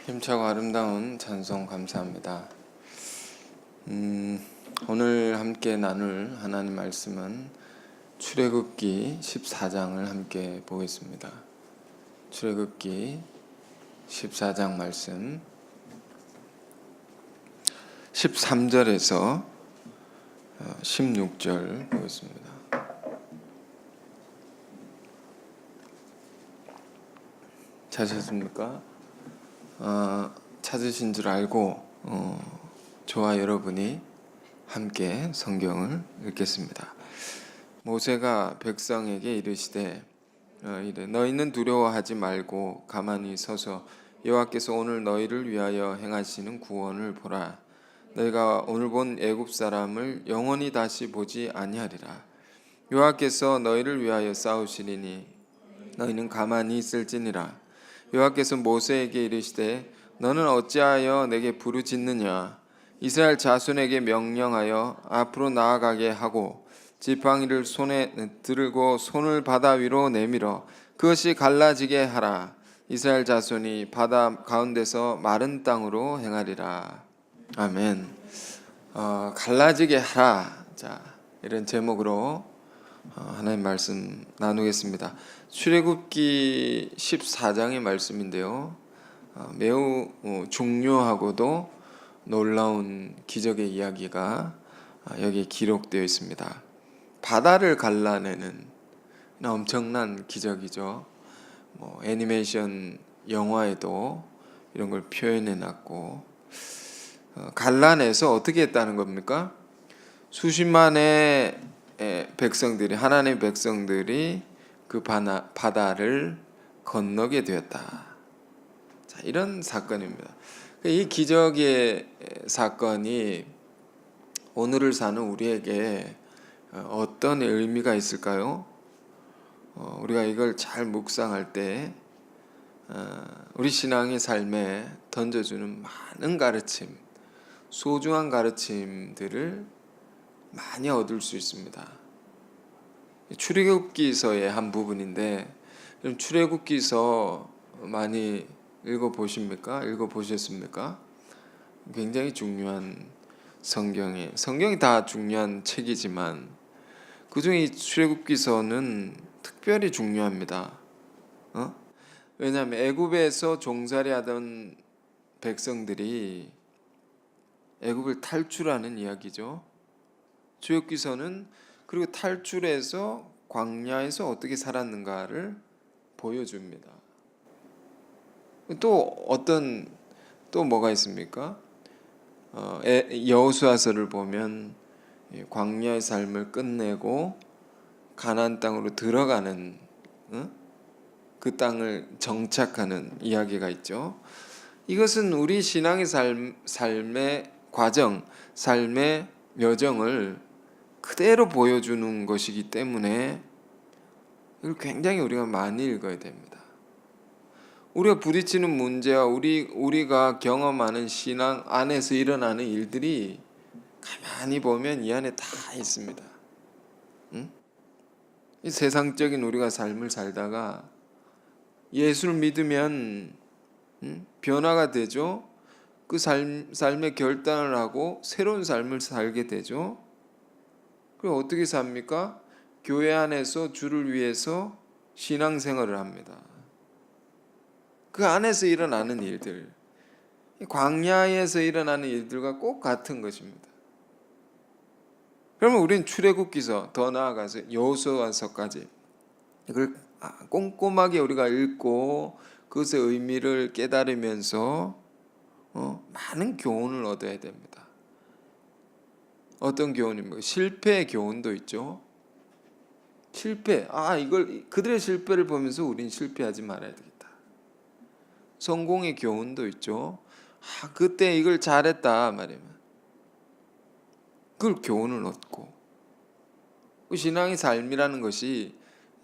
힘차고 아름다운 찬송 감사합니다. 오늘 함께 나눌 하나님 말씀은 출애굽기 14장을 함께 보겠습니다. 출애굽기 14장 말씀 13절에서 16절 보겠습니다. 찾으셨습니까? 찾으신 줄 알고 저와 여러분이 함께 성경을 읽겠습니다. 모세가 백성에게 이르시되 너희는 두려워하지 말고 가만히 서서 여호와께서 오늘 너희를 위하여 행하시는 구원을 보라. 너희가 오늘 본 애굽 사람을 영원히 다시 보지 아니하리라. 여호와께서 너희를 위하여 싸우시리니 너희는 가만히 있을지니라. 여호와께서 모세에게 이르시되 너는 어찌하여 내게 부르짖느냐. 이스라엘 자손에게 명령하여 앞으로 나아가게 하고 지팡이를 손에 들고 손을 바다 위로 내밀어 그것이 갈라지게 하라. 이스라엘 자손이 바다 가운데서 마른 땅으로 행하리라. 아멘. 갈라지게 하라. 자, 이런 제목으로 하나님 말씀 나누겠습니다. 출애굽기 14장의 말씀인데요, 매우 중요하고도 놀라운 기적의 이야기가 여기에 기록되어 있습니다. 바다를 갈라내는 엄청난 기적이죠. 애니메이션 영화에도 이런 걸 표현해 놨고, 갈라내서 어떻게 했다는 겁니까? 수십만의 백성들이, 하나님의 백성들이 그 바다를 건너게 되었다. 자, 이런 사건입니다. 이 기적의 사건이 오늘을 사는 우리에게 어떤 의미가 있을까요? 우리가 이걸 잘 묵상할 때 우리 신앙의 삶에 던져주는 많은 가르침, 소중한 가르침들을 많이 얻을 수 있습니다. 출애굽기서의 한 부분인데, 출애굽기서 많이 읽어보셨습니까? 굉장히 중요한 성경이 다 중요한 책이지만 그중에 이 출애굽기서는 특별히 중요합니다. 왜냐하면 애굽에서 종살이하던 백성들이 애굽을 탈출하는 이야기죠. 출애굽기서는 그리고 탈출해서 광야에서 어떻게 살았는가를 보여줍니다. 또 뭐가 있습니까? 여호수아서를 보면 광야의 삶을 끝내고 가나안 땅으로 들어가는 그 땅을 정착하는 이야기가 있죠. 이것은 우리 신앙의 삶의 과정, 삶의 여정을 그대로 보여주는 것이기 때문에 이걸 굉장히 우리가 많이 읽어야 됩니다. 우리가 부딪히는 문제와 우리가 경험하는 신앙 안에서 일어나는 일들이 가만히 보면 이 안에 다 있습니다. 이 세상적인 우리가 삶을 살다가 예수를 믿으면 변화가 되죠. 그 삶의 결단을 하고 새로운 삶을 살게 되죠. 그럼 어떻게 삽니까? 교회 안에서 주를 위해서 신앙생활을 합니다. 그 안에서 일어나는 일들, 광야에서 일어나는 일들과 꼭 같은 것입니다. 그러면 우리는 출애굽기서, 더 나아가서 여호수아서까지 이걸 꼼꼼하게 우리가 읽고 그것의 의미를 깨달으면서 많은 교훈을 얻어야 됩니다. 어떤 교훈입니까? 실패의 교훈도 있죠. 실패. 그들의 실패를 보면서 우린 실패하지 말아야 되겠다. 성공의 교훈도 있죠. 그때 이걸 잘했다 말이면 그걸 교훈을 얻고, 그 신앙의 삶이라는 것이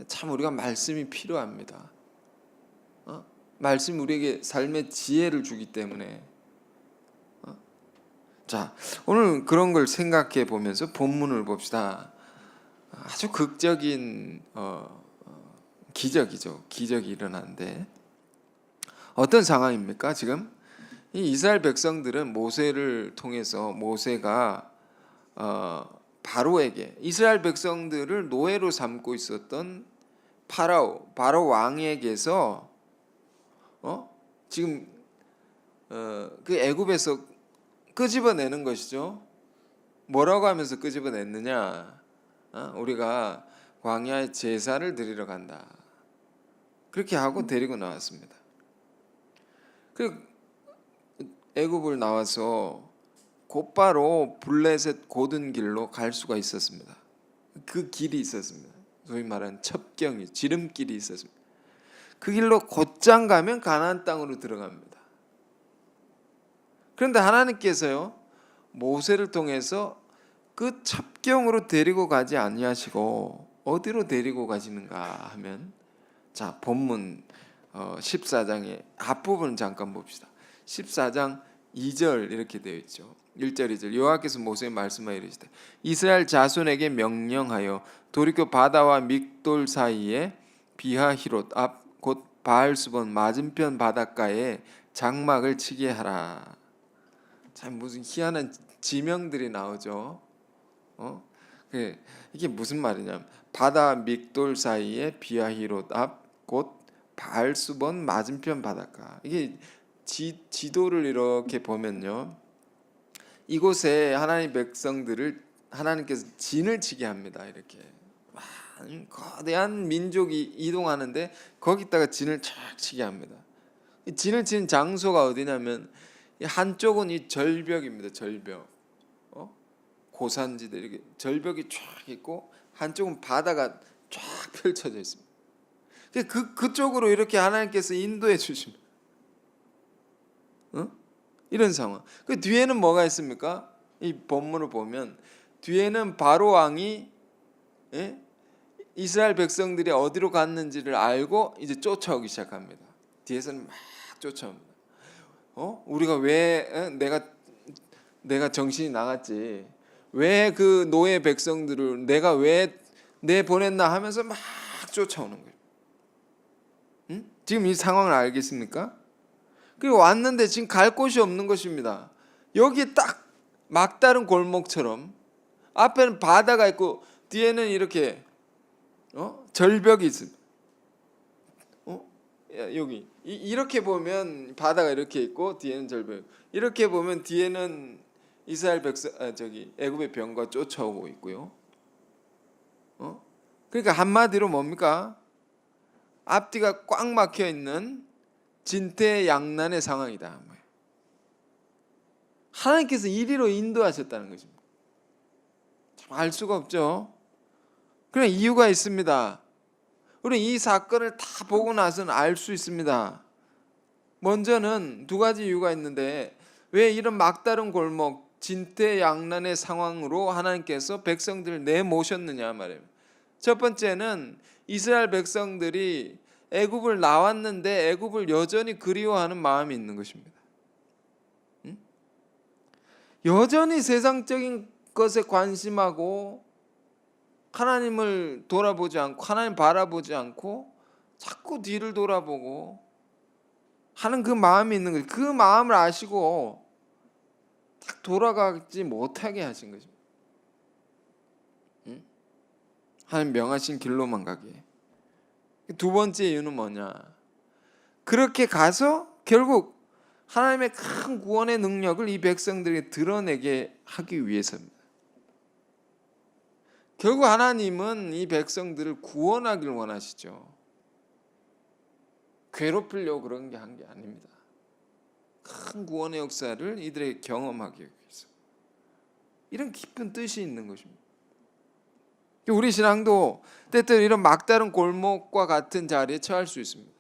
참 우리가 말씀이 필요합니다. 말씀이 우리에게 삶의 지혜를 주기 때문에. 자, 오늘 그런 걸 생각해 보면서 본문을 봅시다. 아주 극적인 기적이죠. 기적이 일어났는데 어떤 상황입니까? 지금 이 이스라엘 백성들은 모세를 통해서 모세가 바로에게 이스라엘 백성들을 노예로 삼고 있었던 바로 왕에게서 지금 그 애굽에서 끄집어내는 것이죠. 뭐라고 하면서 끄집어냈느냐? 우리가 광야에 제사를 드리러 간다. 그렇게 하고 데리고 나왔습니다. 그 애굽을 나와서 곧바로 블레셋 고든 길로 갈 수가 있었습니다. 그 길이 있었습니다. 소위 말하는 첩경이 지름길이 있었습니다. 그 길로 곧장 가면 가나안 땅으로 들어갑니다. 그런데 하나님께서요 모세를 통해서 그 첩경으로 데리고 가지 아니하시고 어디로 데리고 가시는가 하면 자 본문 14장의 앞부분을 잠깐 봅시다. 14장 2절 이렇게 되어 있죠. 1절 2절 여호와께서 모세에 말씀하여 이르시되 이스라엘 자손에게 명령하여 돌이켜 바다와 믹돌 사이에 비하히롯 앞 곧 바알수본 맞은편 바닷가에 장막을 치게 하라. 참 무슨 희한한 지명들이 나오죠. 이게 무슨 말이냐면 바다 믹돌 사이에 비하히롯 앞 곧 바알수본 맞은편 바닷가. 이게 지도를 이렇게 보면요 이곳에 하나님 백성들을 하나님께서 진을 치게 합니다. 이렇게 거대한 민족이 이동하는데 거기다가 진을 쫙 치게 합니다. 진을 치는 장소가 어디냐면 한쪽은 이 절벽입니다. 절벽 고산지대 이렇게 절벽이 쫙 있고 한쪽은 바다가 쫙 펼쳐져 있습니다. 그쪽으로 이렇게 하나님께서 인도해 주십니다. 이런 상황. 그 뒤에는 뭐가 있습니까? 이 본문을 보면 뒤에는 바로 왕이 이스라엘 백성들이 어디로 갔는지를 알고 이제 쫓아오기 시작합니다. 뒤에서는 막 쫓아옵니다. 우리가 왜 내가 정신이 나갔지? 왜 그 노예 백성들을 내가 왜 내보냈나 하면서 막 쫓아오는 거예요. 지금 이 상황을 알겠습니까? 그리고 왔는데 지금 갈 곳이 없는 것입니다. 여기 딱 막다른 골목처럼 앞에는 바다가 있고 뒤에는 이렇게 절벽이 있습니다. 여기 이렇게 보면 바다가 이렇게 있고 뒤에는 절벽. 이렇게 보면 뒤에는 이스라엘 백성 애굽의 병과 쫓아오고 있고요. 그러니까 한마디로 뭡니까? 앞뒤가 꽉 막혀 있는 진퇴양난의 상황이다. 하나님께서 이리로 인도하셨다는 것입니다. 참 알 수가 없죠. 그런 이유가 있습니다. 우리 이 사건을 다 보고 나서는 알 수 있습니다. 먼저는 두 가지 이유가 있는데 왜 이런 막다른 골목 진퇴양난의 상황으로 하나님께서 백성들을 내모셨느냐 말이에요. 첫 번째는 이스라엘 백성들이 애굽을 나왔는데 애굽을 여전히 그리워하는 마음이 있는 것입니다. 여전히 세상적인 것에 관심하고 하나님을 돌아보지 않고 하나님 바라보지 않고 자꾸 뒤를 돌아보고 하는 그 마음이 있는 거예요. 그 마음을 아시고 딱 돌아가지 못하게 하신 거죠. 하나님 명하신 길로만 가게. 두 번째 이유는 뭐냐? 그렇게 가서 결국 하나님의 큰 구원의 능력을 이 백성들에게 드러내게 하기 위해서입니다. 결국 하나님은 이 백성들을 구원하길 원하시죠. 괴롭히려고 그런 게 한 게 아닙니다. 큰 구원의 역사를 이들에게 경험하기 위해서. 이런 깊은 뜻이 있는 것입니다. 우리 신앙도 때때로 이런 막다른 골목과 같은 자리에 처할 수 있습니다.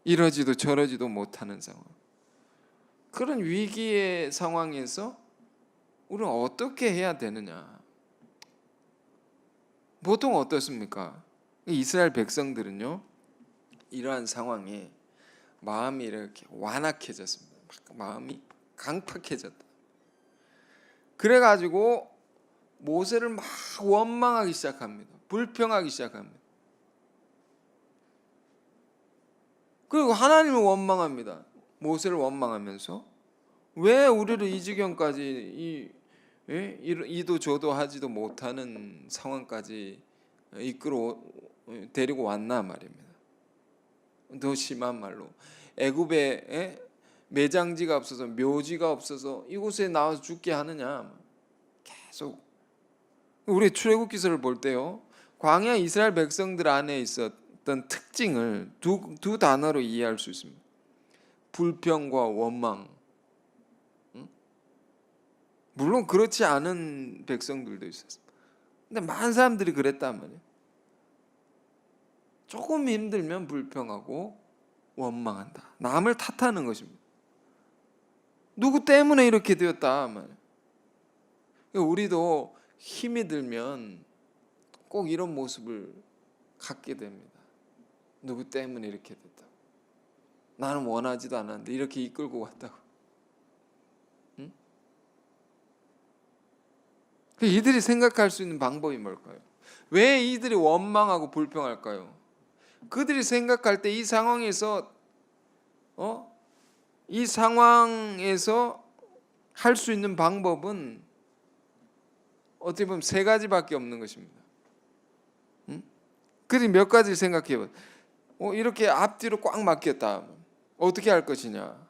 이러지도 저러지도 못하는 상황. 그런 위기의 상황에서 우리는 어떻게 해야 되느냐? 보통 어떻습니까? 이스라엘 백성들은요, 이러한 상황에 마음이 이렇게 완악해졌습니다. 마음이 강팍해졌다. 그래가지고 모세를 막 원망하기 시작합니다. 불평하기 시작합니다. 그리고 하나님을 원망합니다. 모세를 원망하면서 왜 우리를 이 지경까지 이도 저도 하지도 못하는 상황까지 데리고 왔나 말입니다. 더 심한 말로 애굽에 매장지가 없어서 묘지가 없어서 이곳에 나와서 죽게 하느냐. 계속 우리 출애굽기서를 볼 때요, 광야 이스라엘 백성들 안에 있었던 특징을 두 단어로 이해할 수 있습니다. 불평과 원망. 물론 그렇지 않은 백성들도 있었어요. 근데 많은 사람들이 그랬단 말이에요. 조금 힘들면 불평하고 원망한다. 남을 탓하는 것입니다. 누구 때문에 이렇게 되었다 말이에요. 우리도 힘이 들면 꼭 이런 모습을 갖게 됩니다. 누구 때문에 이렇게 됐다. 나는 원하지도 않았는데 이렇게 이끌고 왔다고. 응? 이들이 생각할 수 있는 방법이 뭘까요? 왜 이들이 원망하고 불평할까요? 그들이 생각할 때 이 상황에서 할 수 있는 방법은 어떻게 보면 세 가지밖에 없는 것입니다. 그들이 몇 가지 생각해봐요. 이렇게 앞뒤로 꽉 막혔다. 어떻게 할 것이냐?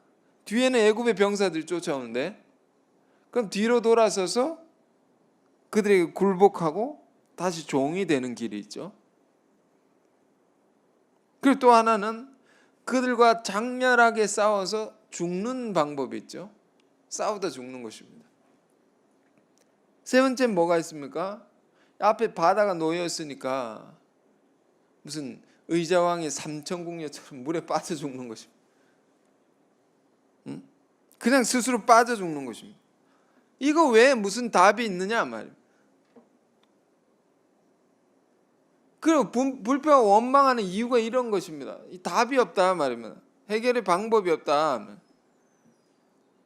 뒤에는 애굽의 병사들이 쫓아오는데, 그럼 뒤로 돌아서서 그들에게 굴복하고 다시 종이 되는 길이 있죠. 그리고 또 하나는 그들과 장렬하게 싸워서 죽는 방법이 있죠. 싸우다 죽는 것입니다. 세 번째는 뭐가 있습니까? 앞에 바다가 놓여 있으니까 무슨 의자왕의 삼천궁녀처럼 물에 빠져 죽는 것입니다. 그냥 스스로 빠져 죽는 것입니다. 이거 왜 무슨 답이 있느냐 말이에요. 그리고 불평하고 원망하는 이유가 이런 것입니다. 답이 없다 말입니다. 해결의 방법이 없다.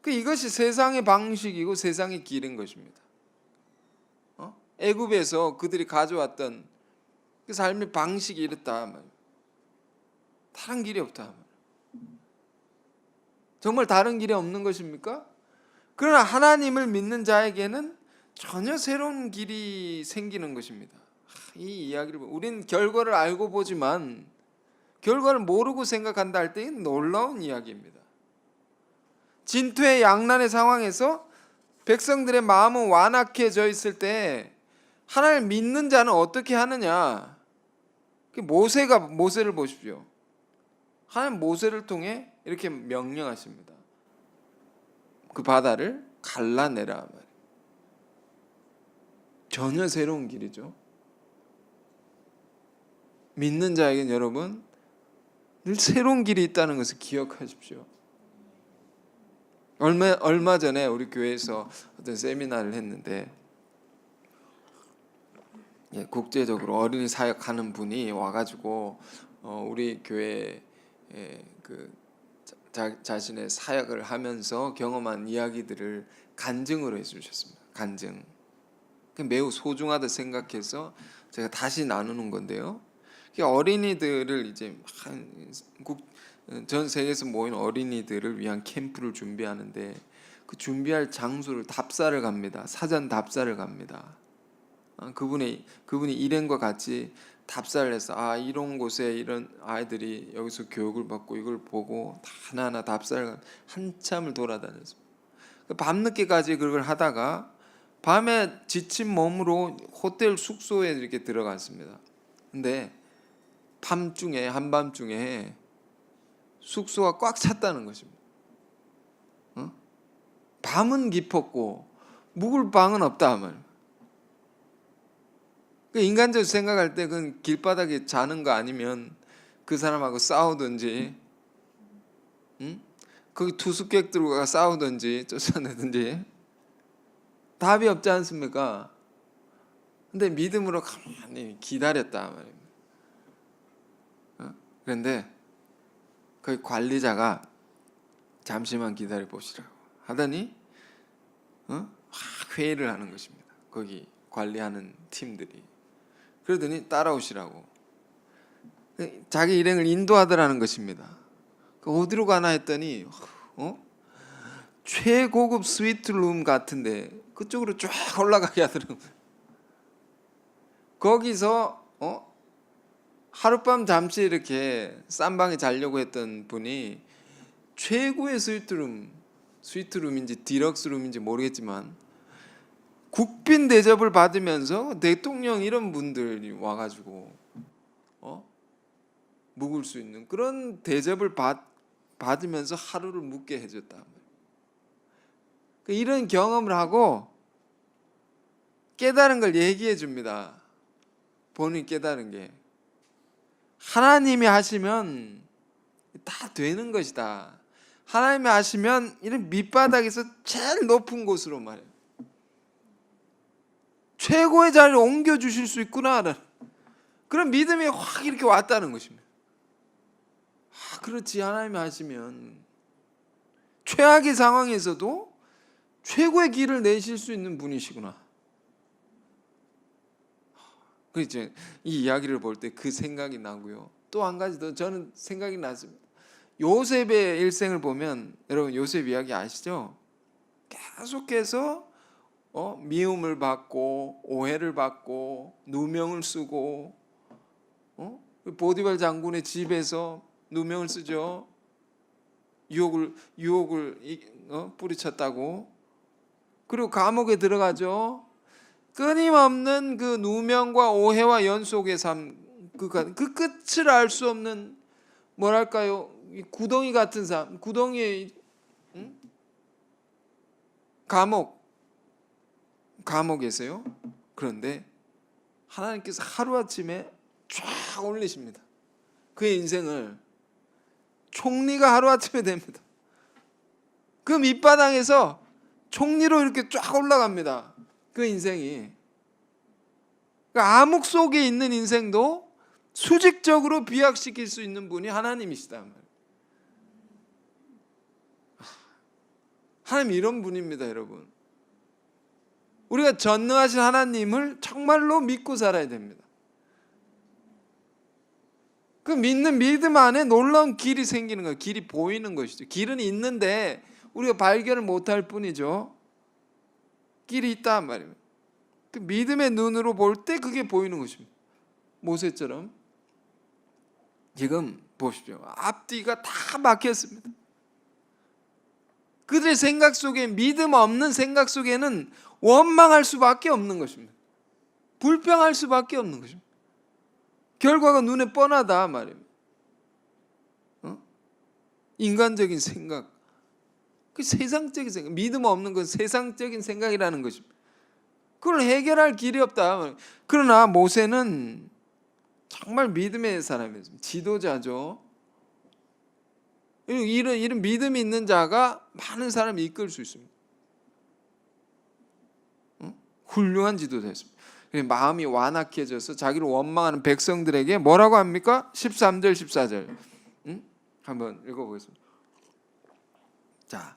이것이 세상의 방식이고 세상의 길인 것입니다. 애굽에서 그들이 가져왔던 그 삶의 방식이 이렇다 말이에요. 다른 길이 없다 말이에요. 정말 다른 길이 없는 것입니까? 그러나 하나님을 믿는 자에게는 전혀 새로운 길이 생기는 것입니다. 이 이야기를 우리는 결과를 알고 보지만 결과를 모르고 생각한다 할 때 놀라운 이야기입니다. 진퇴 양난의 상황에서 백성들의 마음은 완악해져 있을 때 하나님을 믿는 자는 어떻게 하느냐? 모세를 보십시오. 하나님 모세를 통해 이렇게 명령하십니다. 그 바다를 갈라내라 말이에요. 전혀 새로운 길이죠. 믿는 자에게는 여러분 늘 새로운 길이 있다는 것을 기억하십시오. 얼마 전에 우리 교회에서 어떤 세미나를 했는데, 국제적으로 어린이 사역하는 분이 와가지고 우리 교회에 자신의 사역을 하면서 경험한 이야기들을 간증으로 해주셨습니다. 간증. 매우 소중하다 생각해서 제가 다시 나누는 건데요. 어린이들을 이제 전 세계에서 모인 어린이들을 위한 캠프를 준비하는데, 그 준비할 장소를 답사를 갑니다. 사전 답사를 갑니다. 그분이 일행과 같이 답사를 해서 이런 곳에 이런 아이들이 여기서 교육을 받고 이걸 보고 하나하나 답사를 한참을 돌아다녔습니다. 밤늦게까지 그걸 하다가 밤에 지친 몸으로 호텔 숙소에 이렇게 들어갔습니다. 근데 한밤중에 숙소가 꽉 찼다는 것입니다. 밤은 깊었고 묵을 방은 없다 말이에요. 인간적으로 생각할 때 그건 길바닥에 자는 거 아니면 그 사람하고 싸우든지, 거기 투숙객들과 싸우든지 쫓아내든지 답이 없지 않습니까? 근데 믿음으로 가만히 기다렸다 말입니다. 그런데 그 관리자가 잠시만 기다려 보시라고 하더니 회의를 하는 것입니다. 거기 관리하는 팀들이. 그러더니 따라오시라고 자기 일행을 인도하더라는 것입니다. 어디로 가나 했더니 최고급 스위트룸 같은데 그쪽으로 쫙 올라가게 하더라고요. 거기서 하룻밤 잠시 이렇게 싼 방에 자려고 했던 분이 최고의 스위트룸인지 디럭스룸인지 모르겠지만 국빈 대접을 받으면서 대통령 이런 분들이 와가지고 묵을 수 있는 그런 대접을 받으면서 하루를 묵게 해줬다. 이런 경험을 하고 깨달은 걸 얘기해 줍니다. 본인이 깨달은 게 하나님이 하시면 다 되는 것이다. 하나님이 하시면 이런 밑바닥에서 제일 높은 곳으로 말해요. 최고의 자리를 옮겨주실 수 있구나. 그런 믿음이 확 이렇게 왔다는 것입니다. 그렇지, 하나님이 하시면 최악의 상황에서도 최고의 길을 내실 수 있는 분이시구나. 그렇죠. 이 이야기를 볼 때 그 생각이 나고요. 또 한 가지 더 저는 생각이 났습니다. 요셉의 일생을 보면 여러분 요셉 이야기 아시죠? 계속해서 미움을 받고 오해를 받고 누명을 쓰고 보디발 장군의 집에서 누명을 쓰죠. 유혹을 뿌리쳤다고. 그리고 감옥에 들어가죠. 끊임없는 그 누명과 오해와 연속의 삶, 그 끝을 알 수 없는 뭐랄까요, 구덩이 같은 삶, 구덩이의 감옥에서요. 그런데 하나님께서 하루아침에 쫙 올리십니다. 그의 인생을 총리가 하루아침에 됩니다. 그 밑바닥에서 총리로 이렇게 쫙 올라갑니다. 그 인생이. 그러니까 암흑 속에 있는 인생도 수직적으로 비약시킬 수 있는 분이 하나님이시다. 하나님 이런 분입니다, 여러분. 우리가 전능하신 하나님을 정말로 믿고 살아야 됩니다. 그 믿는 믿음 안에 놀라운 길이 생기는 거예요. 길이 보이는 것이죠. 길은 있는데 우리가 발견을 못할 뿐이죠. 길이 있다 말입니다. 그 믿음의 눈으로 볼 때 그게 보이는 것입니다. 모세처럼 지금 보십시오. 앞뒤가 다 막혔습니다. 그들의 생각 속에, 믿음 없는 생각 속에는 원망할 수밖에 없는 것입니다. 불평할 수밖에 없는 것입니다. 결과가 눈에 뻔하다 말입니다. 인간적인 생각, 그 세상적인 생각, 믿음 없는 건 세상적인 생각이라는 것입니다. 그걸 해결할 길이 없다. 그러나 모세는 정말 믿음의 사람이었습니다. 지도자죠. 이런 믿음이 있는 자가 많은 사람을 이끌 수 있습니다. 훌륭한 지도자였습니다. 마음이 완악해져서 자기를 원망하는 백성들에게 뭐라고 합니까? 13절 14절 한번 읽어보겠습니다. 자,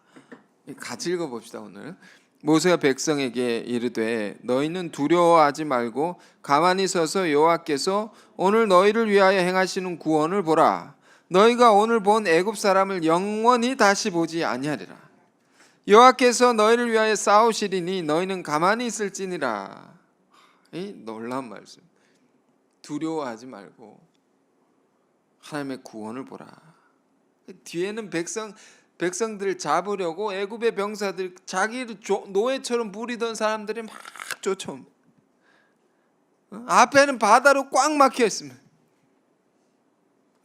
같이 읽어봅시다. 오늘 모세가 백성에게 이르되 너희는 두려워하지 말고 가만히 서서 여호와께서 오늘 너희를 위하여 행하시는 구원을 보라. 너희가 오늘 본 애굽 사람을 영원히 다시 보지 아니하리라. 여호와께서 너희를 위하여 싸우시리니 너희는 가만히 있을지니라. 이 놀라운 말씀. 두려워하지 말고 하나님의 구원을 보라. 뒤에는 백성들을 잡으려고 애굽의 병사들, 자기를 노예처럼 부리던 사람들이 막 쫓아옵니다. 앞에는 바다로 꽉 막혀 있습니다.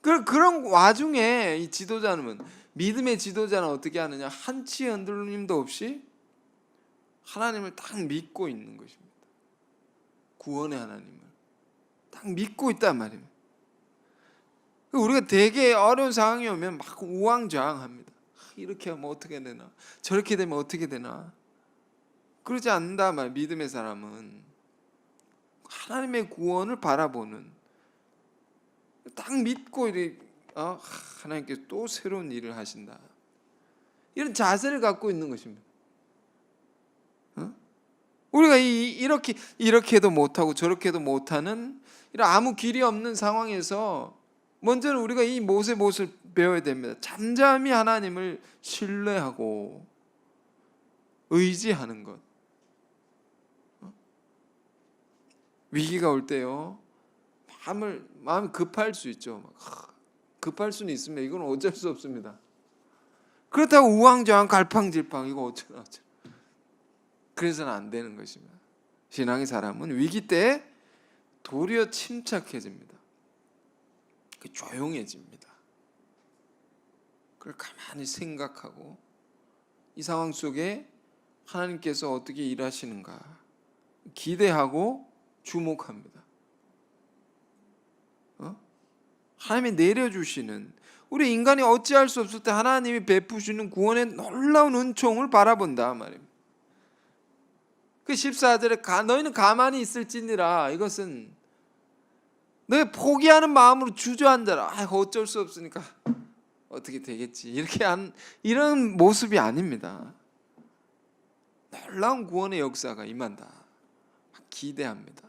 그런 와중에 이 지도자는, 믿음의 지도자는 어떻게 하느냐? 한치의 흔들림도 없이 하나님을 딱 믿고 있는 것입니다. 구원의 하나님을 딱 믿고 있단 말입니다. 우리가 되게 어려운 상황이 오면 막 우왕좌왕합니다. 이렇게 하면 어떻게 되나, 저렇게 되면 어떻게 되나. 그러지 않는다 말. 믿음의 사람은 하나님의 구원을 바라보는, 딱 믿고 하나님께서 또 새로운 일을 하신다, 이런 자세를 갖고 있는 것입니다. 우리가 이렇게도 못하고 저렇게도 못하는 이런 아무 길이 없는 상황에서 먼저는 우리가 이 모세 배워야 됩니다. 잠잠히 하나님을 신뢰하고 의지하는 것. 위기가 올 때요, 마음이 급할 수 있죠. 급할 수는 있으면 이건 어쩔 수 없습니다. 그렇다고 우왕좌왕 갈팡질팡 이거 어쩌나. 그래서는 안 되는 것입니다. 신앙의 사람은 위기 때 도리어 침착해집니다. 조용해집니다. 그걸 가만히 생각하고 이 상황 속에 하나님께서 어떻게 일하시는가 기대하고 주목합니다. 하나님이 내려주시는, 우리 인간이 어찌할 수 없을 때 하나님이 베푸시는 구원의 놀라운 은총을 바라본다 말입니다. 그 14절에 너희는 가만히 있을지니라, 이것은 너희 포기하는 마음으로 주저앉아라. 어쩔 수 없으니까 어떻게 되겠지, 이런 모습이 아닙니다. 놀라운 구원의 역사가 임한다. 기대합니다.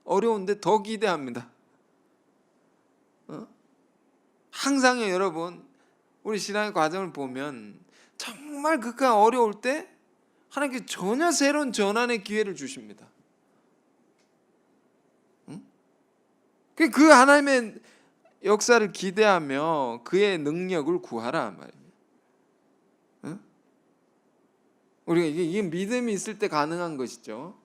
어려운데 더 기대합니다. 항상요, 여러분, 우리 신앙의 과정을 보면 정말 극한 어려울 때 하나님께 전혀 새로운 전환의 기회를 주십니다. 그 하나님의 역사를 기대하며 그의 능력을 구하라 말입니다. 우리가 이게 믿음이 있을 때 가능한 것이죠.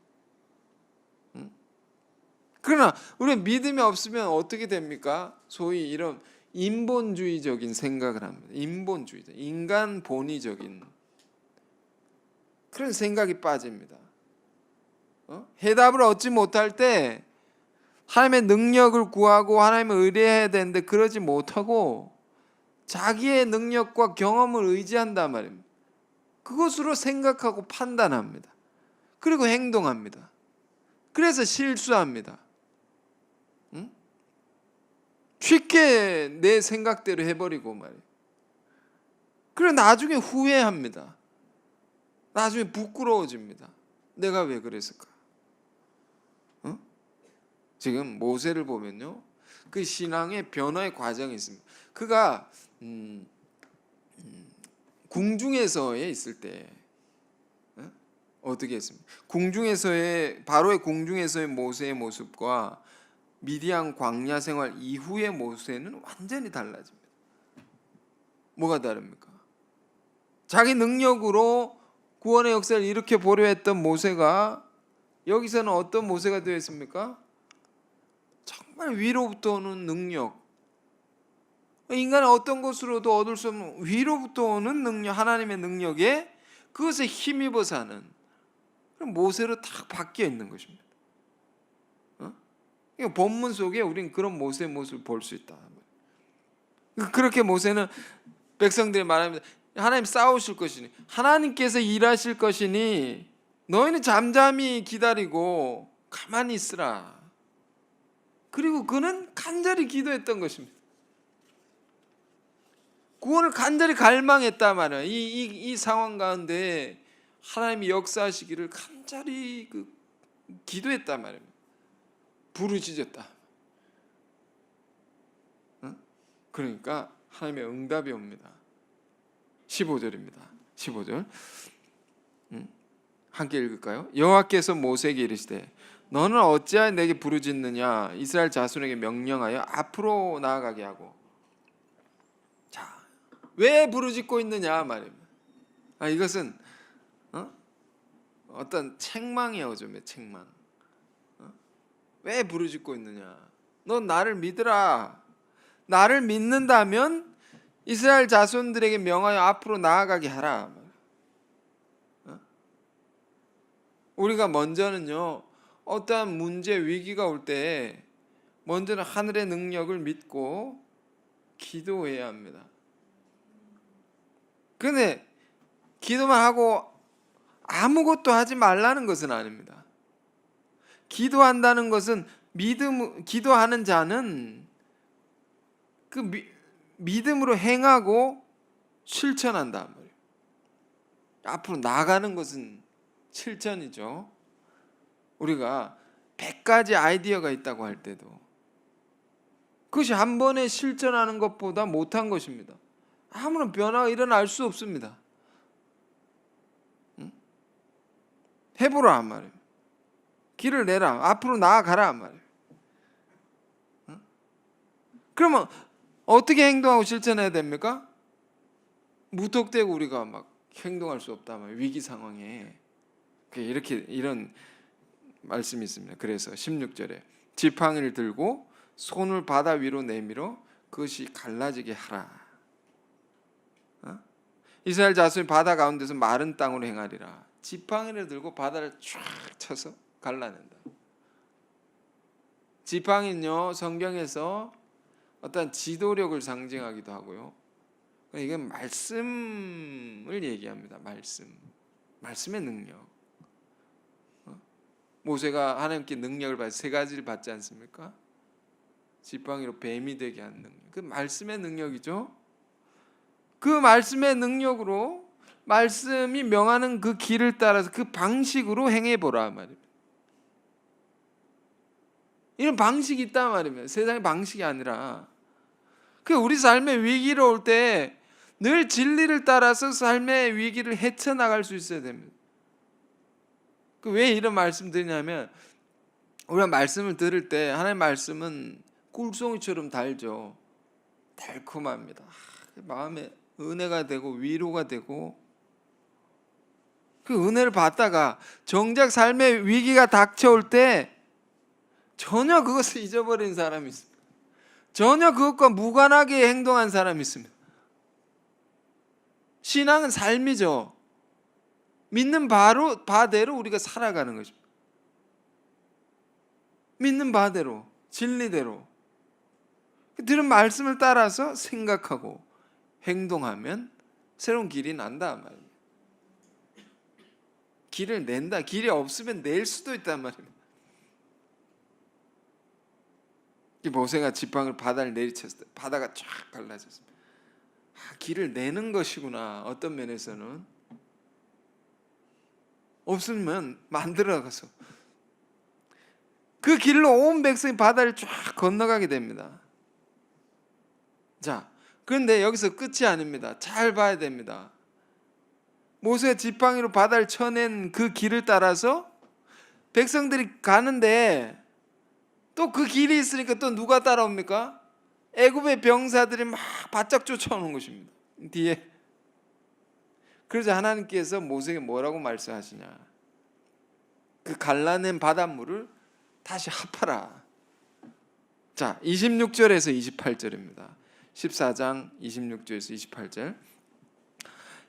그러나 우리가 믿음이 없으면 어떻게 됩니까? 소위 이런 인본주의적인 생각을 합니다. 인본주의적, 인간 본위적인 그런 생각이 빠집니다. 해답을 얻지 못할 때 하나님의 능력을 구하고 하나님을 의뢰해야 되는데 그러지 못하고 자기의 능력과 경험을 의지한단 말입니다. 그것으로 생각하고 판단합니다. 그리고 행동합니다. 그래서 실수합니다. 쉽게 내 생각대로 해버리고 말이에요. 그래 나중에 후회합니다. 나중에 부끄러워집니다. 내가 왜 그랬을까? 지금 모세를 보면요, 그 신앙의 변화의 과정이 있습니다. 그가 궁중에서에 있을 때 어떻게 했습니까? 바로의 궁중에서의 모세의 모습과 미디안 광야 생활 이후의 모세는 완전히 달라집니다. 뭐가 다릅니까? 자기 능력으로 구원의 역사를 일으켜 보려 했던 모세가 여기서는 어떤 모세가 되었습니까? 정말 위로부터 오는 능력, 인간은 어떤 것으로도 얻을 수 없는 위로부터 오는 능력, 하나님의 능력에 그것에 힘입어 사는 그런 모세로 딱 바뀌어 있는 것입니다. 본문 속에 우리는 그런 모세의 모습을 볼 수 있다. 그렇게 모세는 백성들이 말합니다. 하나님 싸우실 것이니, 하나님께서 일하실 것이니 너희는 잠잠히 기다리고 가만히 있으라. 그리고 그는 간절히 기도했던 것입니다. 구원을 간절히 갈망했단 말이에요. 이 상황 가운데 하나님이 역사하시기를 간절히 기도했단 말입니다. 부르짖었다. 그러니까 하나님의 응답이 옵니다. 15절입니다. 15절 함께 읽을까요? 여호와께서 모세에게 이르시되 너는 어찌하여 내게 부르짖느냐? 이스라엘 자손에게 명령하여 앞으로 나아가게 하고. 자, 왜 부르짖고 있느냐 말입니다. 이것은 어떤 책망이에요. 어쩌면 책망. 왜 부르짖고 있느냐? 넌 나를 믿으라. 나를 믿는다면 이스라엘 자손들에게 명하여 앞으로 나아가게 하라. 우리가 먼저는요, 어떠한 문제 위기가 올 때 먼저는 하늘의 능력을 믿고 기도해야 합니다. 그런데 기도만 하고 아무것도 하지 말라는 것은 아닙니다. 기도한다는 것은 기도하는 자는 그 믿음으로 행하고 실천한다. 앞으로 나가는 것은 실천이죠. 우리가 100가지 아이디어가 있다고 할 때도 그것이 한 번에 실천하는 것보다 못한 것입니다. 아무런 변화가 일어날 수 없습니다. 해보라 한 말이에요. 길을 내라. 앞으로 나아가라 한 말이에요. 그러면 어떻게 행동하고 실천해야 됩니까? 무턱대고 우리가 막 행동할 수 없단 말이에요. 위기 상황에. 이렇게 이런 말씀이 있습니다. 그래서 16절에 지팡이를 들고 손을 바다 위로 내밀어 그것이 갈라지게 하라. 이스라엘 자손이 바다 가운데서 마른 땅으로 행하리라. 지팡이를 들고 바다를 쫙 쳐서 갈라낸다. 지팡이는요, 성경에서 어떤 지도력을 상징하기도 하고요. 이건 말씀을 얘기합니다. 말씀의 능력. 모세가 하나님께 능력을 받아 세 가지를 받지 않습니까? 지팡이로 뱀이 되게 하는 능력. 그 말씀의 능력이죠. 그 말씀의 능력으로 말씀이 명하는 그 길을 따라서 그 방식으로 행해보라 말입니다. 이런 방식이 있단 말입니다. 세상의 방식이 아니라. 그 우리 삶의 위기를 올 때 늘 진리를 따라서 삶의 위기를 헤쳐나갈 수 있어야 됩니다. 왜 이런 말씀 드리냐면, 우리가 말씀을 들을 때 하나님의 말씀은 꿀송이처럼 달죠. 달콤합니다. 마음에 은혜가 되고 위로가 되고, 그 은혜를 받다가 정작 삶의 위기가 닥쳐올 때 전혀 그것을 잊어버린 사람이 있습니다. 전혀 그것과 무관하게 행동한 사람이 있습니다. 신앙은 삶이죠. 믿는 바대로 우리가 살아가는 것입니다. 믿는 바대로, 진리대로 들은 말씀을 따라서 생각하고 행동하면 새로운 길이 난다 말입니다. 길을 낸다. 길이 없으면 낼 수도 있단 말입니다. 모세가 지팡이를 바다를 내리쳤을 때 바다가 쫙 갈라졌습니다. 길을 내는 것이구나. 어떤 면에서는 없으면 만들어가서 그 길로 온 백성이 바다를 쫙 건너가게 됩니다. 자, 그런데 여기서 끝이 아닙니다. 잘 봐야 됩니다. 모세가 지팡이로 바다를 쳐낸 그 길을 따라서 백성들이 가는데 또 그 길이 있으니까 또 누가 따라옵니까? 애굽의 병사들이 막 바짝 쫓아오는 것입니다. 뒤에. 그래서 하나님께서 모세에게 뭐라고 말씀하시냐? 그 갈라낸 바닷물을 다시 합하라. 자, 26절에서 28절입니다. 14장 26절에서 28절.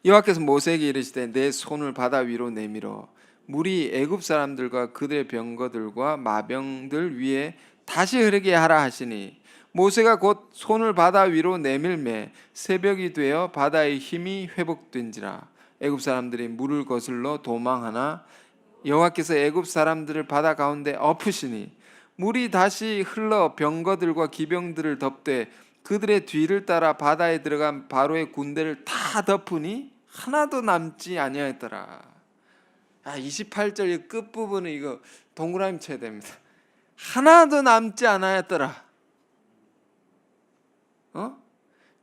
여호와께서 모세에게 이르시되 내 손을 바다 위로 내밀어 물이 애굽 사람들과 그들의 병거들과 마병들 위에 다시 흐르게 하라 하시니 모세가 곧 손을 바다 위로 내밀매 새벽이 되어 바다의 힘이 회복된지라. 애굽 사람들이 물을 거슬러 도망하나 여호와께서 애굽 사람들을 바다 가운데 엎으시니 물이 다시 흘러 병거들과 기병들을 덮되 그들의 뒤를 따라 바다에 들어간 바로의 군대를 다 덮으니 하나도 남지 아니하였더라. 28절 끝부분은 이거 동그라미 쳐야 됩니다. 하나도 남지 않았더라.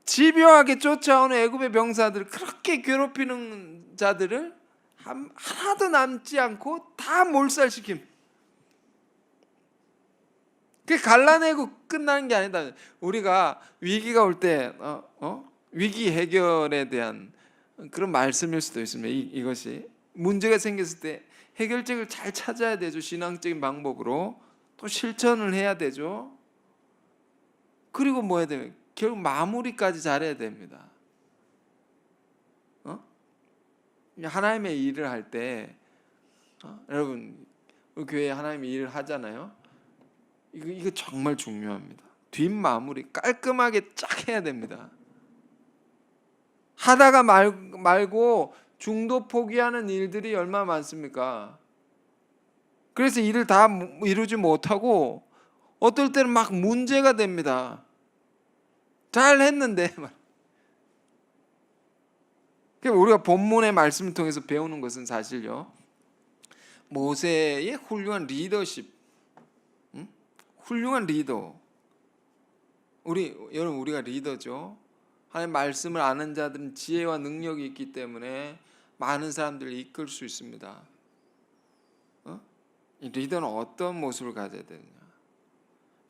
집요하게 쫓아오는 애굽의 병사들, 그렇게 괴롭히는 자들을 하나도 남지 않고 다 몰살시킵니다. 그게 갈라내고 끝나는 게 아니다. 우리가 위기가 올 때 위기 해결에 대한 그런 말씀일 수도 있습니다. 이것이 문제가 생겼을 때 해결책을 잘 찾아야 되죠. 신앙적인 방법으로 또 실천을 해야 되죠. 그리고 뭐 해야 돼요? 결국 마무리까지 잘해야 됩니다. 하나님의 일을 할 때 여러분 우리 교회에 하나님의 일을 하잖아요. 이거 정말 중요합니다. 뒷마무리 깔끔하게 쫙 해야 됩니다. 하다가 말고 중도 포기하는 일들이 얼마나 많습니까? 그래서 일을 다 이루지 못하고 어떨 때는 막 문제가 됩니다. 잘 했는데. 우리가 본문의 말씀을 통해서 배우는 것은 사실요, 모세의 훌륭한 리더십, 훌륭한 리더, 여러분 우리가 리더죠. 하나님 말씀을 아는 자들은 지혜와 능력이 있기 때문에 많은 사람들을 이끌 수 있습니다. 이 리더는 어떤 모습을 가져야 되느냐?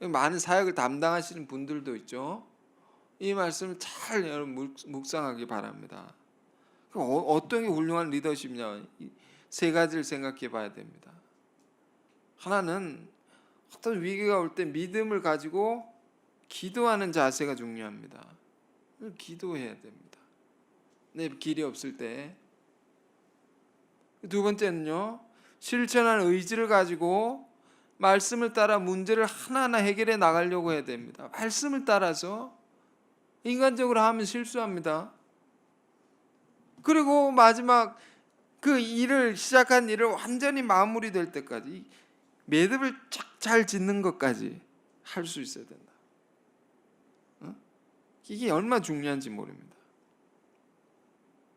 많은 사역을 담당하시는 분들도 있죠. 이 말씀을 잘 여러분 묵상하기 바랍니다. 어떤 게 훌륭한 리더십이냐? 세 가지를 생각해 봐야 됩니다. 하나는 어떤 위기가 올 때 믿음을 가지고 기도하는 자세가 중요합니다. 기도해야 됩니다. 내 길이 없을 때. 두 번째는요, 실천하는 의지를 가지고 말씀을 따라 문제를 하나하나 해결해 나가려고 해야 됩니다. 말씀을 따라서. 인간적으로 하면 실수합니다. 그리고 마지막 그 일을 시작한 일을 완전히 마무리될 때까지 매듭을 잘 짓는 것까지 할 수 있어야 된다. 이게 얼마나 중요한지 모릅니다.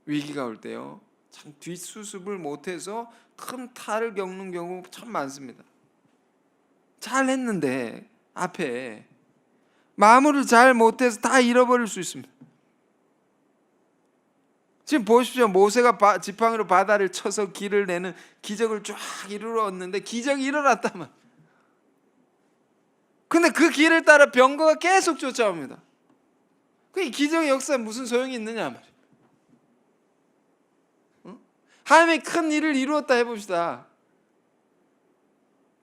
위기가 올 때요, 참 뒷수습을 못해서 큰 탈을 겪는 경우 참 많습니다. 잘했는데 앞에 마무리를 잘 못해서 다 잃어버릴 수 있습니다. 지금 보십시오. 모세가 지팡이로 바다를 쳐서 길을 내는 기적을 쫙 이루었는데 기적이 일어났다면, 근데 그 길을 따라 병거가 계속 쫓아옵니다. 그 기적의 역사에 무슨 소용이 있느냐 말이에요. 하나님이 큰 일을 이루었다 해봅시다.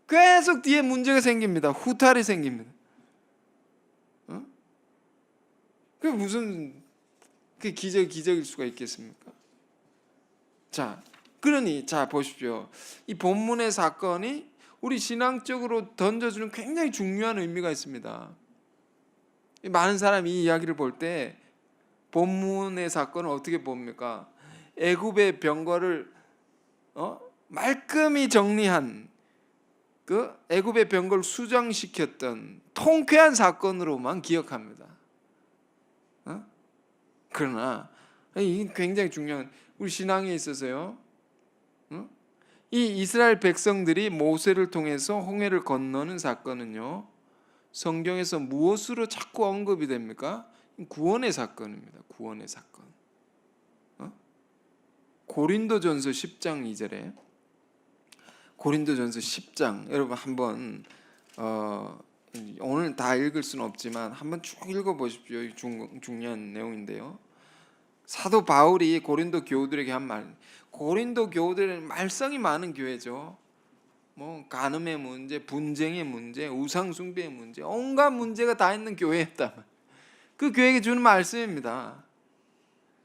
계속 뒤에 문제가 생깁니다. 후탈이 생깁니다. 그게 무슨 기적일 수가 있겠습니까? 그러니 보십시오. 이 본문의 사건이 우리 신앙적으로 던져주는 굉장히 중요한 의미가 있습니다. 많은 사람이 이 이야기를 볼 때 본문의 사건을 어떻게 봅니까? 애굽의 병거를 말끔히 정리한, 그 애굽의 병거를 수장시켰던 통쾌한 사건으로만 기억합니다. 그러나 이게 굉장히 중요한, 우리 신앙에 있어서요, 이 이스라엘 백성들이 모세를 통해서 홍해를 건너는 사건은요, 성경에서 무엇으로 자꾸 언급이 됩니까? 구원의 사건입니다. 구원의 사건. 고린도전서 10장 2절에, 고린도전서 10장, 여러분 한번 오늘 다 읽을 수는 없지만 한번 쭉 읽어보십시오. 중요한 내용인데요. 사도 바울이 고린도 교우들에게 한 말, 고린도 교우들은 말썽이 많은 교회죠. 뭐 간음의 문제, 분쟁의 문제, 우상 숭배의 문제, 온갖 문제가 다 있는 교회였다. 그 교회에게 주는 말씀입니다.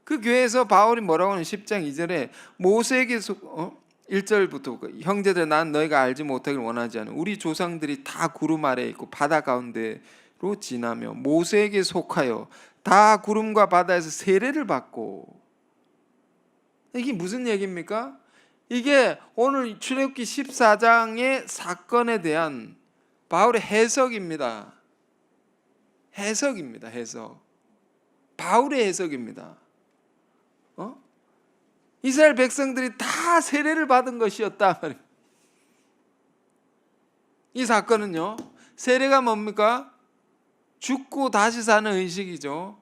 그 교회에서 바울이 뭐라고 하는 10장 2절에 모세에게 1절부터 형제들, 난 너희가 알지 못하길 원하지 않은 우리 조상들이 다 구름 아래에 있고 바다 가운데로 지나며 모세에게 속하여 다 구름과 바다에서 세례를 받고. 이게 무슨 얘기입니까? 이게 오늘 출애굽기 14장의 사건에 대한 바울의 해석입니다. 해석입니다. 해석. 바울의 해석입니다. 이스라엘 백성들이 다 세례를 받은 것이었다 말입니다. 이 사건은요, 세례가 뭡니까? 죽고 다시 사는 의식이죠.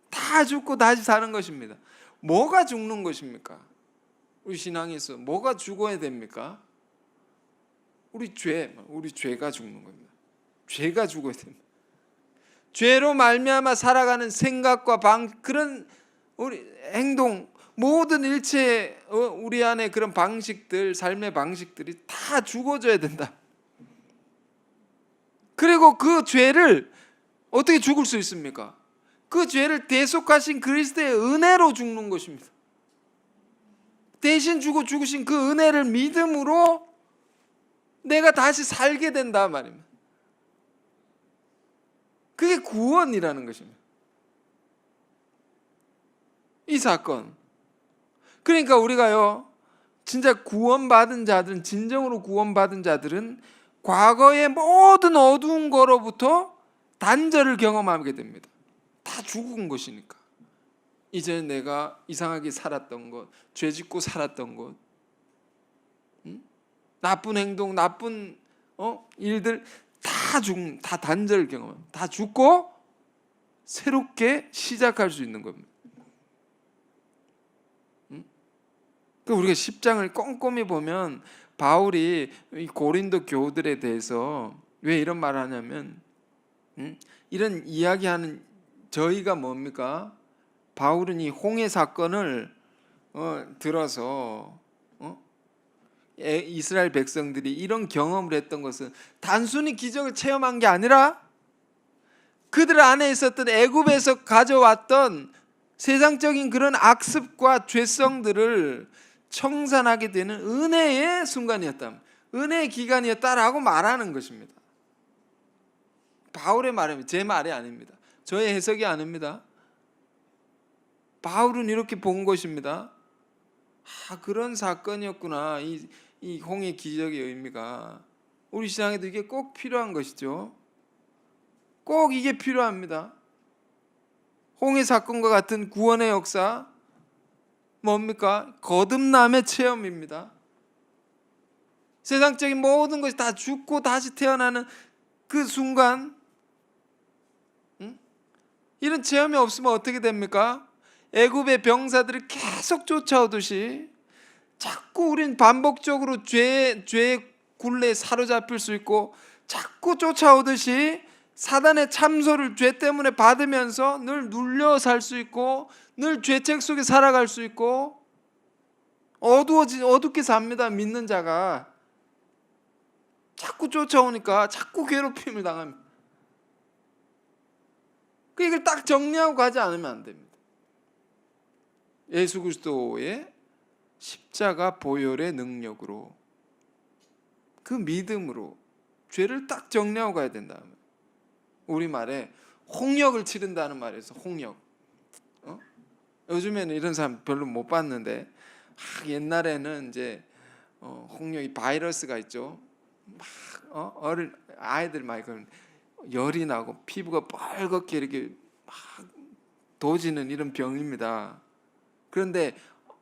다 죽고 다시 사는 것입니다. 뭐가 죽는 것입니까? 우리 신앙에서 뭐가 죽어야 됩니까? 우리 죄가 죽는 겁니다. 죄가 죽어야 됩니다. 죄로 말미암아 살아가는 생각과 그런 우리 행동, 모든 일체 우리 안에 그런 방식들, 삶의 방식들이 다 죽어져야 된다. 그리고 그 죄를 어떻게 죽을 수 있습니까? 그 죄를 대속하신 그리스도의 은혜로 죽는 것입니다. 대신 죽으신 그 은혜를 믿음으로 내가 다시 살게 된다 말입니다. 그게 구원이라는 것입니다. 이 사건. 그러니까 우리가요, 진짜 구원받은 자들은, 진정으로 구원받은 자들은 과거의 모든 어두운 거로부터 단절을 경험하게 됩니다. 다 죽은 것이니까. 이제 내가 이상하게 살았던 것, 죄짓고 살았던 것, 나쁜 행동, 나쁜 일들 다 다 단절 경험, 다 죽고 새롭게 시작할 수 있는 겁니다. 그 우리가 10장을 꼼꼼히 보면 바울이 이 고린도 교우들에 대해서 왜 이런 말을 하냐면, 이런 이야기하는 저희가 뭡니까? 바울은 이 홍해 사건을 들어서 이스라엘 백성들이 이런 경험을 했던 것은 단순히 기적을 체험한 게 아니라 그들 안에 있었던 애굽에서 가져왔던 세상적인 그런 악습과 죄성들을 청산하게 되는 은혜의 순간이었다, 은혜의 기간이었다라고 말하는 것입니다. 바울의 말입니다. 제 말이 아닙니다. 저의 해석이 아닙니다. 바울은 이렇게 본 것입니다. 그런 사건이었구나. 이 홍해 기적의 의미가 우리 신앙에도 이게 꼭 필요한 것이죠. 꼭 이게 필요합니다. 홍해 사건과 같은 구원의 역사 뭡니까? 거듭남의 체험입니다. 세상적인 모든 것이 다 죽고 다시 태어나는 그 순간, 이런 체험이 없으면 어떻게 됩니까? 애굽의 병사들이 계속 쫓아오듯이 자꾸 우린 반복적으로 죄의 굴레에 사로잡힐 수 있고, 자꾸 쫓아오듯이 사단의 참소를 죄 때문에 받으면서 늘 눌려 살 수 있고, 늘 죄책 속에 살아갈 수 있고, 어둡게 삽니다. 믿는 자가 자꾸 쫓아오니까 자꾸 괴롭힘을 당합니다. 이걸 딱 정리하고 가지 않으면 안 됩니다. 예수 그리스도의 십자가 보혈의 능력으로, 그 믿음으로 죄를 딱 정리하고 가야 된다. 우리말에 홍역을 치른다는 말에서 홍역. 요즘에는 이런 사람 별로 못 봤는데, 옛날에는 이제 홍역이 바이러스가 있죠. 어린 아이들 막 열이 나고 피부가 빨갛게 이렇게 막 도지는 이런 병입니다. 그런데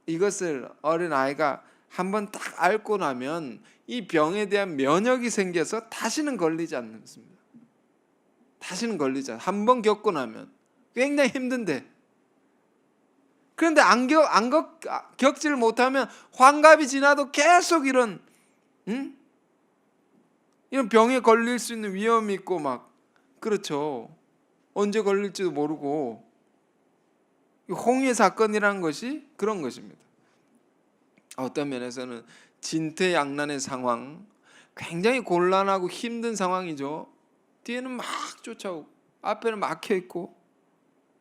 이것을 어린 아이가 한번 딱 앓고 나면 이 병에 대한 면역이 생겨서 다시는 걸리지 않습니다. 다시는 걸리지 않아요. 한번 겪고 나면 굉장히 힘든데, 그런데 겪지를 못하면 환갑이 지나도 계속 이런 병에 걸릴 수 있는 위험이 있고 막 그렇죠. 언제 걸릴지도 모르고, 홍해 사건이라는 것이 그런 것입니다. 어떤 면에서는 진퇴양난의 상황, 굉장히 곤란하고 힘든 상황이죠. 뒤에는 막 쫓아오고 앞에는 막혀 있고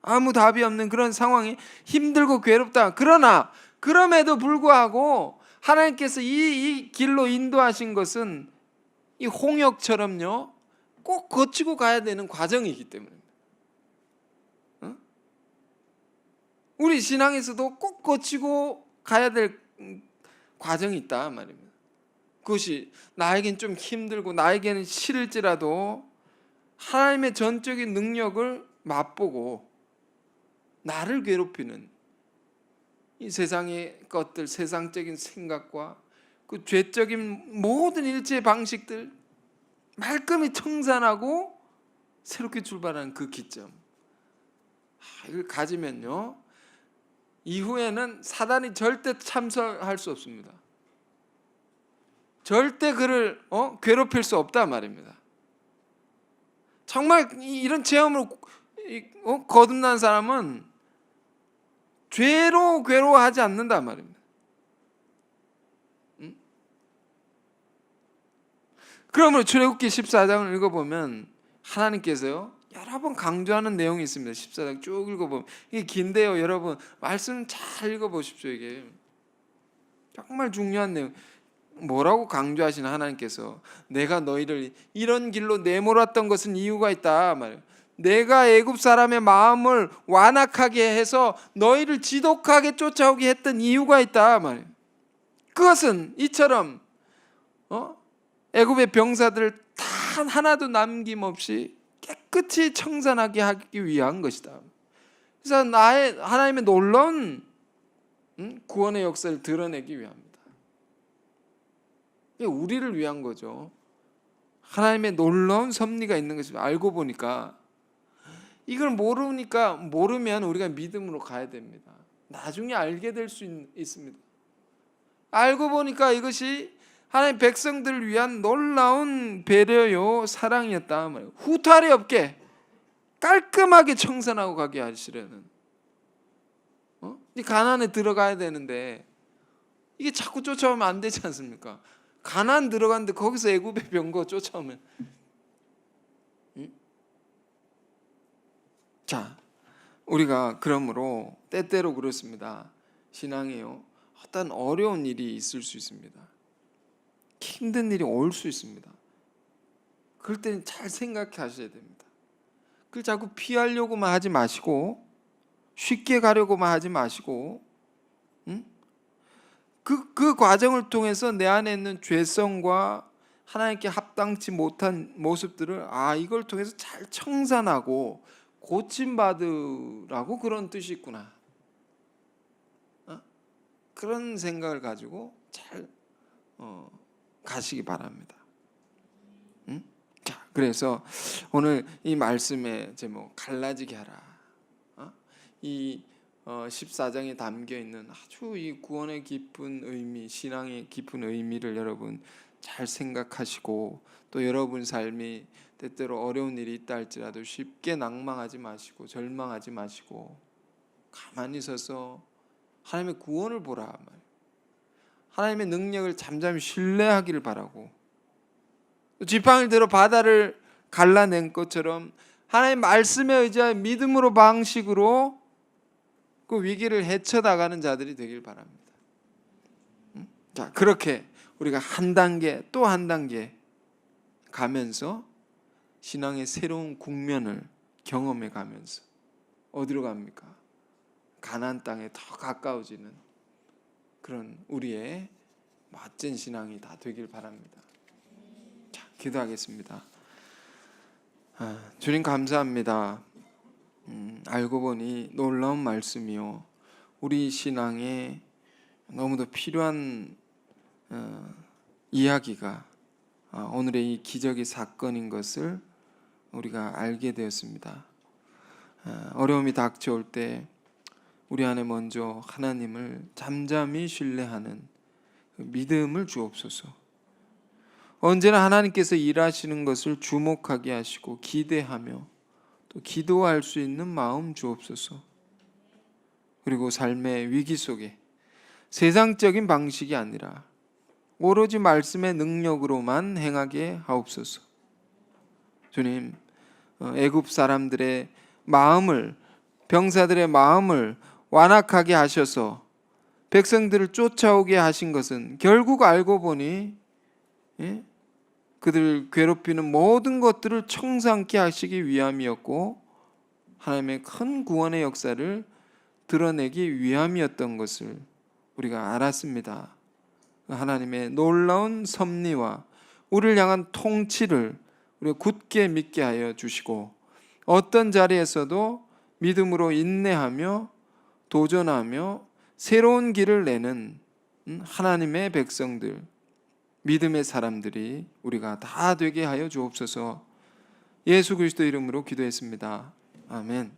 아무 답이 없는 그런 상황이 힘들고 괴롭다. 그러나 그럼에도 불구하고 하나님께서 이 길로 인도하신 것은 이 홍역처럼요, 꼭 거치고 가야 되는 과정이기 때문입니다. 우리 신앙에서도 꼭 거치고 가야 될 과정이 있다 말입니다. 그것이 나에겐 좀 힘들고 나에게는 싫을지라도 하나님의 전적인 능력을 맛보고 나를 괴롭히는 이 세상의 것들, 세상적인 생각과 그 죄적인 모든 일체의 방식들 말끔히 청산하고 새롭게 출발하는 그 기점, 이걸 가지면요, 이후에는 사단이 절대 참석할 수 없습니다. 절대 그를 괴롭힐 수 없다 말입니다. 정말 이런 체험을 거듭난 사람은 죄로 괴로워하지 않는다 말입니다. 그러므로 출애굽기 14장을 읽어보면 하나님께서요, 여러 번 강조하는 내용이 있습니다. 14장 쭉 읽어보면 이게 긴데요, 여러분 말씀 잘 읽어보십시오. 이게 정말 중요한 내용. 뭐라고 강조하시는 하나님께서, 내가 너희를 이런 길로 내몰았던 것은 이유가 있다 말이에요. 내가 애굽 사람의 마음을 완악하게 해서 너희를 지독하게 쫓아오게 했던 이유가 있다 말이에요. 그것은 이처럼 애굽의 병사들을 단 하나도 남김없이 깨끗이 청산하게 하기 위한 것이다. 그래서 하나님의 놀라운 구원의 역사를 드러내기 위함입니다. 이게 우리를 위한 거죠. 하나님의 놀라운 섭리가 있는 것을 알고 보니까, 이걸 모르면 우리가 믿음으로 가야 됩니다. 나중에 알게 될 수 있습니다. 알고 보니까 이것이 하나님 백성들을 위한 놀라운 배려요 사랑이었다 말이에요. 후탈이 없게 깔끔하게 청산하고 가게 하시려는. 이 가나안에 들어가야 되는데 이게 자꾸 쫓아오면 안 되지 않습니까? 가나안 들어갔는데 거기서 애굽의 병거 쫓아오면, 자, 우리가 그러므로 때때로 그렇습니다. 신앙이요, 어떤 어려운 일이 있을 수 있습니다. 힘든 일이 올 수 있습니다. 그럴 때는 잘 생각해 하셔야 됩니다. 그걸 자꾸 피하려고만 하지 마시고, 쉽게 가려고만 하지 마시고, 그 과정을 통해서 내 안에 있는 죄성과 하나님께 합당치 못한 모습들을 이걸 통해서 잘 청산하고 고침받으라고 그런 뜻이 있구나. 그런 생각을 가지고 잘 가시기 바랍니다. 자, 그래서 오늘 이 말씀의 제목, 갈라지게 하라. 이 14장에 담겨 있는 아주 이 구원의 깊은 의미, 신앙의 깊은 의미를 여러분 잘 생각하시고, 또 여러분 삶이 때때로 어려운 일이 있다 할지라도 쉽게 낭망하지 마시고 절망하지 마시고 가만히 서서 하나님의 구원을 보라 말이에요. 하나님의 능력을 잠잠히 신뢰하기를 바라고, 지팡이를 들어 바다를 갈라낸 것처럼 하나님 말씀에 의지하여 믿음으로 방식으로 그 위기를 헤쳐나가는 자들이 되길 바랍니다. 자, 그렇게 우리가 한 단계 또 한 단계 가면서 신앙의 새로운 국면을 경험해 가면서 어디로 갑니까? 가나안 땅에 더 가까워지는 그런 우리의 멋진 신앙이 다 되길 바랍니다. 자, 기도하겠습니다. 주님 감사합니다. 알고 보니 놀라운 말씀이요, 우리 신앙에 너무도 필요한 이야기가 오늘의 이 기적의 사건인 것을 우리가 알게 되었습니다. 어려움이 닥쳐올 때 우리 안에 먼저 하나님을 잠잠히 신뢰하는 믿음을 주옵소서. 언제나 하나님께서 일하시는 것을 주목하게 하시고 기대하며 또 기도할 수 있는 마음 주옵소서. 그리고 삶의 위기 속에 세상적인 방식이 아니라 오로지 말씀의 능력으로만 행하게 하옵소서. 주님, 애굽 사람들의 마음을, 병사들의 마음을 완악하게 하셔서 백성들을 쫓아오게 하신 것은 결국 알고 보니 그들을 괴롭히는 모든 것들을 청산케 하시기 위함이었고, 하나님의 큰 구원의 역사를 드러내기 위함이었던 것을 우리가 알았습니다. 하나님의 놀라운 섭리와 우리를 향한 통치를 우리가 굳게 믿게 하여 주시고, 어떤 자리에서도 믿음으로 인내하며 도전하며 새로운 길을 내는 하나님의 백성들, 믿음의 사람들이 우리가 다 되게 하여 주옵소서. 예수 그리스도 이름으로 기도했습니다. 아멘.